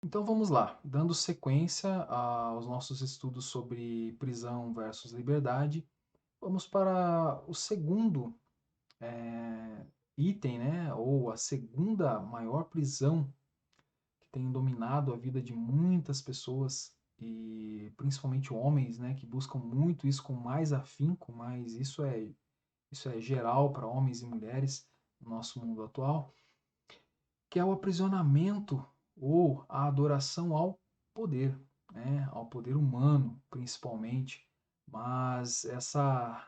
Então vamos lá, dando sequência aos nossos estudos sobre prisão versus liberdade, vamos para o segundo item, né, ou a segunda maior prisão que tem dominado a vida de muitas pessoas e principalmente homens, né, que buscam muito isso com mais afinco, mas isso é geral para homens e mulheres no nosso mundo atual, que é o aprisionamento ou a adoração ao poder, né? Ao poder humano, principalmente. Mas essa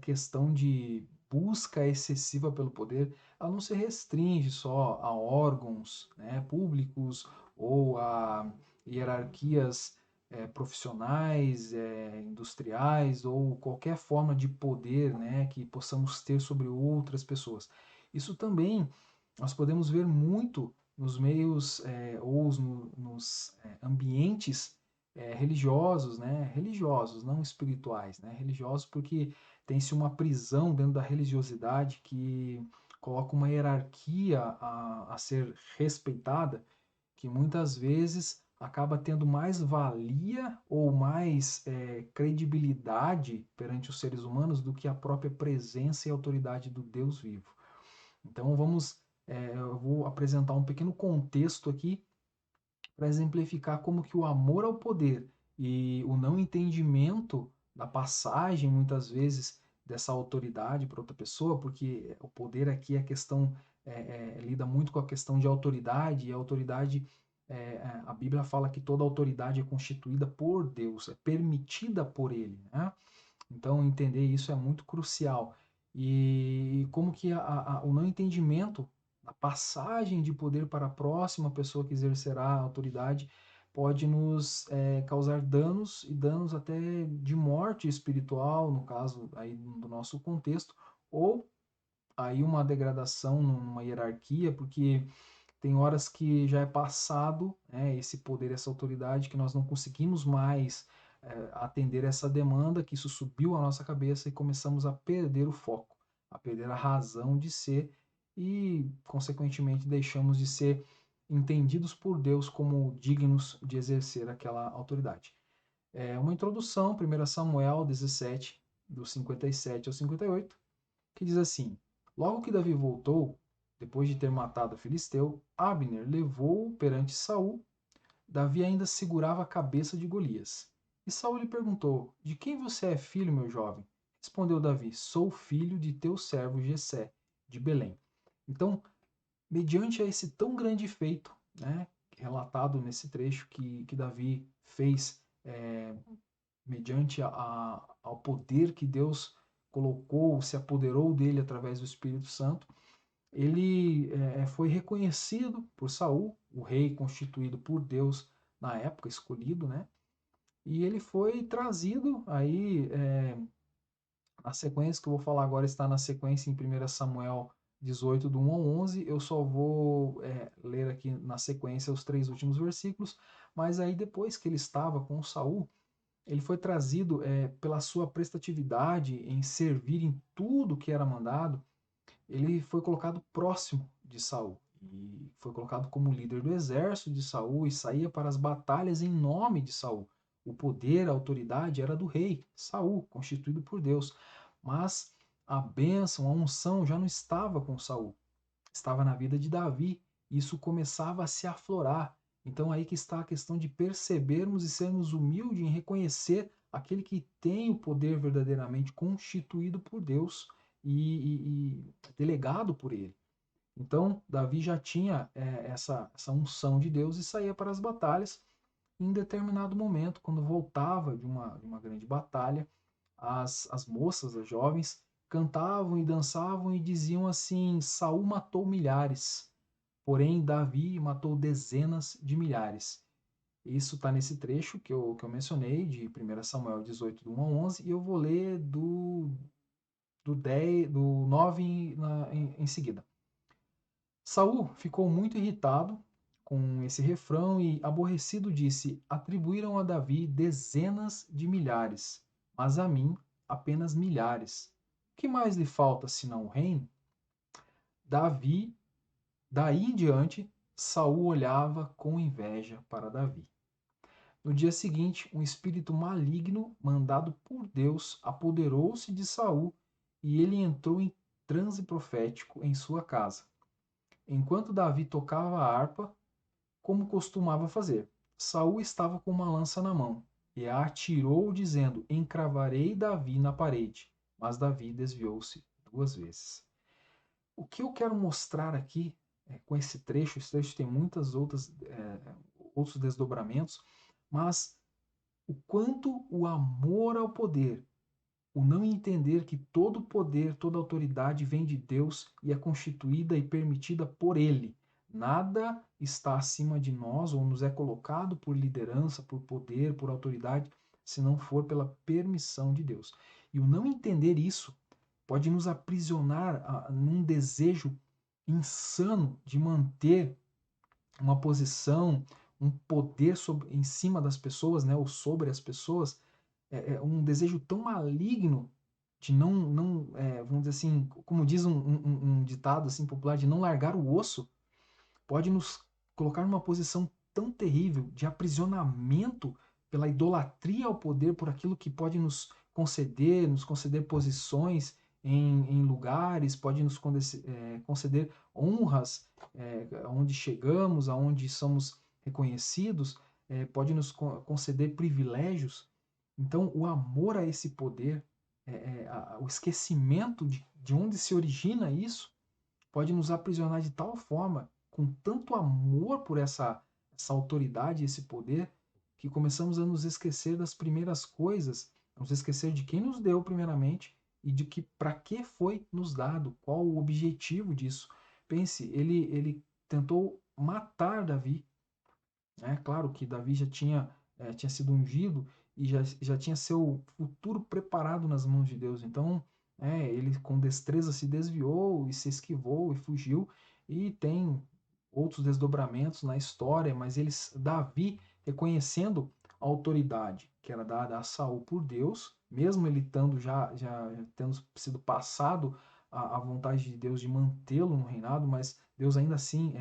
questão de busca excessiva pelo poder, ela não se restringe só a órgãos, né, públicos ou a hierarquias profissionais, industriais ou qualquer forma de poder, né, que possamos ter sobre outras pessoas. Isso também nós podemos ver muito nos meios ou nos ambientes religiosos, né? Religiosos, não espirituais, né? Religiosos porque tem-se uma prisão dentro da religiosidade que coloca uma hierarquia a ser respeitada, que muitas vezes acaba tendo mais valia ou mais credibilidade perante os seres humanos do que a própria presença e autoridade do Deus vivo. Então eu vou apresentar um pequeno contexto aqui para exemplificar como que o amor ao poder e o não entendimento da passagem, muitas vezes, dessa autoridade para outra pessoa, porque o poder aqui é questão, lida muito com a questão de autoridade, e a autoridade, a Bíblia fala que toda autoridade é constituída por Deus, é permitida por Ele, né? Então, entender isso é muito crucial. E como que o não entendimento, a passagem de poder para a próxima pessoa que exercerá a autoridade pode nos causar danos e danos até de morte espiritual, no caso aí do nosso contexto, ou aí uma degradação numa hierarquia, porque tem horas que já é passado, né, esse poder, essa autoridade, que nós não conseguimos mais atender essa demanda, que isso subiu a nossa cabeça e começamos a perder o foco, a perder a razão de ser e, consequentemente, deixamos de ser entendidos por Deus como dignos de exercer aquela autoridade. É uma introdução, 1 Samuel 17, do 57 ao 58, que diz assim: Logo que Davi voltou, depois de ter matado o filisteu, Abner levou-o perante Saul. Davi ainda segurava a cabeça de Golias. E Saul lhe perguntou: De quem você é filho, meu jovem? Respondeu Davi: Sou filho de teu servo Jessé, de Belém. Então, mediante a esse tão grande feito, né, relatado nesse trecho que Davi fez mediante ao poder que Deus colocou, se apoderou dele através do Espírito Santo, ele foi reconhecido por Saul, o rei constituído por Deus na época, escolhido, né? E ele foi trazido aí, a sequência que eu vou falar agora está na sequência em 1 Samuel 18, do 1 ao 11. Eu só vou ler aqui na sequência os três últimos versículos, mas aí depois que ele estava com Saul, ele foi trazido pela sua prestatividade em servir em tudo que era mandado. Ele foi colocado próximo de Saul e foi colocado como líder do exército de Saul e saía para as batalhas em nome de Saul. O poder, a autoridade era do rei Saul, constituído por Deus, mas a bênção, a unção já não estava com Saul, estava na vida de Davi. E isso começava a se aflorar. Então aí que está a questão de percebermos e sermos humildes em reconhecer aquele que tem o poder verdadeiramente constituído por Deus e delegado por ele. Então, Davi já tinha essa unção de Deus e saía para as batalhas. Em determinado momento, quando voltava de uma grande batalha, as moças, as jovens, cantavam e dançavam e diziam assim: Saul matou milhares, porém Davi matou dezenas de milhares. Isso está nesse trecho que eu mencionei, de 1 Samuel 18, do 1 ao 11, e eu vou ler do 9 em seguida. Saul ficou muito irritado com esse refrão e, aborrecido, disse: Atribuíram a Davi dezenas de milhares, mas a mim apenas milhares. O que mais lhe falta senão o reino? Davi, daí em diante, Saul olhava com inveja para Davi. No dia seguinte, um espírito maligno, mandado por Deus, apoderou-se de Saul e ele entrou em transe profético em sua casa. Enquanto Davi tocava a harpa, como costumava fazer, Saul estava com uma lança na mão e a atirou, dizendo: Encravarei Davi na parede. Mas Davi desviou-se 2 vezes. O que eu quero mostrar aqui com esse trecho tem muitas outros desdobramentos, mas o quanto o amor ao poder, o não entender que todo poder, toda autoridade vem de Deus e é constituída e permitida por Ele. Nada está acima de nós ou nos é colocado por liderança, por poder, por autoridade, se não for pela permissão de Deus. E o não entender isso pode nos aprisionar num desejo insano de manter uma posição, um poder em cima das pessoas, né, ou sobre as pessoas, um desejo tão maligno de vamos dizer assim, como diz um ditado assim popular, de não largar o osso, pode nos colocar numa posição tão terrível de aprisionamento pela idolatria ao poder, por aquilo que pode nos conceder posições em lugares, pode nos conceder honras onde chegamos, aonde somos reconhecidos, pode nos conceder privilégios. Então, o amor a esse poder, o esquecimento de onde se origina isso, pode nos aprisionar de tal forma, com tanto amor por essa autoridade, esse poder, que começamos a nos esquecer das primeiras coisas, nos esquecer de quem nos deu primeiramente e de que para que foi nos dado, qual o objetivo disso. Pense, ele tentou matar Davi, né? Claro que Davi tinha sido ungido e já tinha seu futuro preparado nas mãos de Deus. Então, ele com destreza se desviou e se esquivou e fugiu. E tem outros desdobramentos na história, mas Davi reconhecendo a autoridade que era dada a Saul por Deus, mesmo ele já tendo sido passado a vontade de Deus de mantê-lo no reinado, mas Deus ainda assim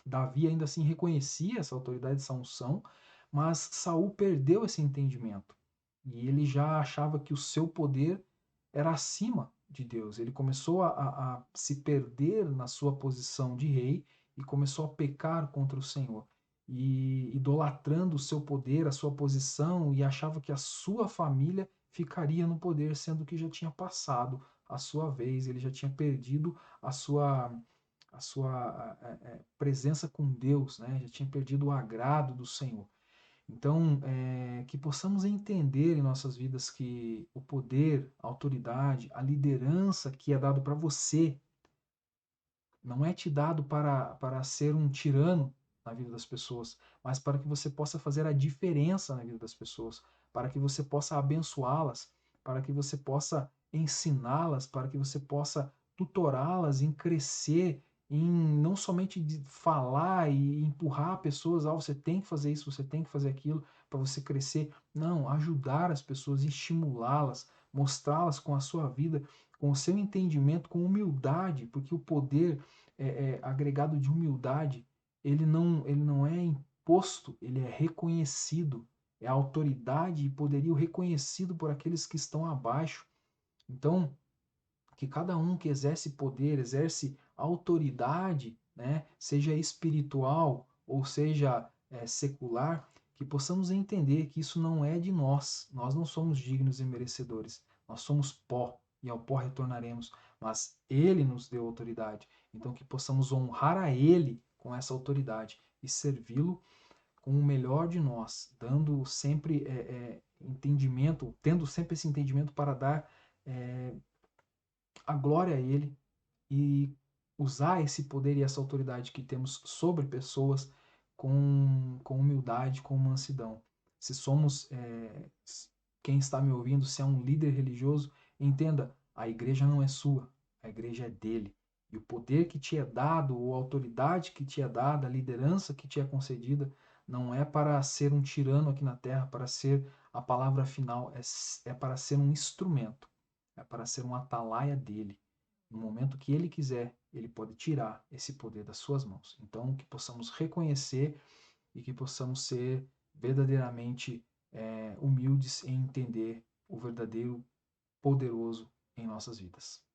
Davi ainda assim reconhecia essa autoridade, essa unção, mas Saul perdeu esse entendimento. E ele já achava que o seu poder era acima de Deus. Ele começou a se perder na sua posição de rei e começou a pecar contra o Senhor. E idolatrando o seu poder, a sua posição, e achava que a sua família ficaria no poder, sendo que já tinha passado a sua vez, ele já tinha perdido a sua presença com Deus, né? Já tinha perdido o agrado do Senhor. Então, que possamos entender em nossas vidas que o poder, a autoridade, a liderança que é dado para você, não é te dado para ser um tirano na vida das pessoas, mas para que você possa fazer a diferença na vida das pessoas, para que você possa abençoá-las, para que você possa ensiná-las, para que você possa tutorá-las em crescer, em não somente de falar e empurrar pessoas, você tem que fazer isso, você tem que fazer aquilo para você crescer. Não, ajudar as pessoas, estimulá-las, mostrá-las com a sua vida, com o seu entendimento, com humildade, porque o poder agregado de humildade, ele não é imposto, ele é reconhecido. É autoridade e poderio reconhecido por aqueles que estão abaixo. Então, que cada um que exerce poder, exerce autoridade, né, seja espiritual ou seja secular, que possamos entender que isso não é de nós. Nós não somos dignos e merecedores. Nós somos pó e ao pó retornaremos. Mas Ele nos deu autoridade. Então que possamos honrar a Ele com essa autoridade e servi-lo com o melhor de nós, dando sempre entendimento, tendo sempre esse entendimento para dar a glória a Ele e usar esse poder e essa autoridade que temos sobre pessoas com humildade, com mansidão. Se somos, quem está me ouvindo, se é um líder religioso, entenda, a igreja não é sua, a igreja é dele. E o poder que te é dado, ou a autoridade que te é dada, a liderança que te é concedida, não é para ser um tirano aqui na terra, para ser a palavra final, é para ser um instrumento, é para ser um atalaia dele. no momento que Ele quiser, Ele pode tirar esse poder das suas mãos. Então, que possamos reconhecer e que possamos ser verdadeiramente humildes em entender o verdadeiro poderoso em nossas vidas.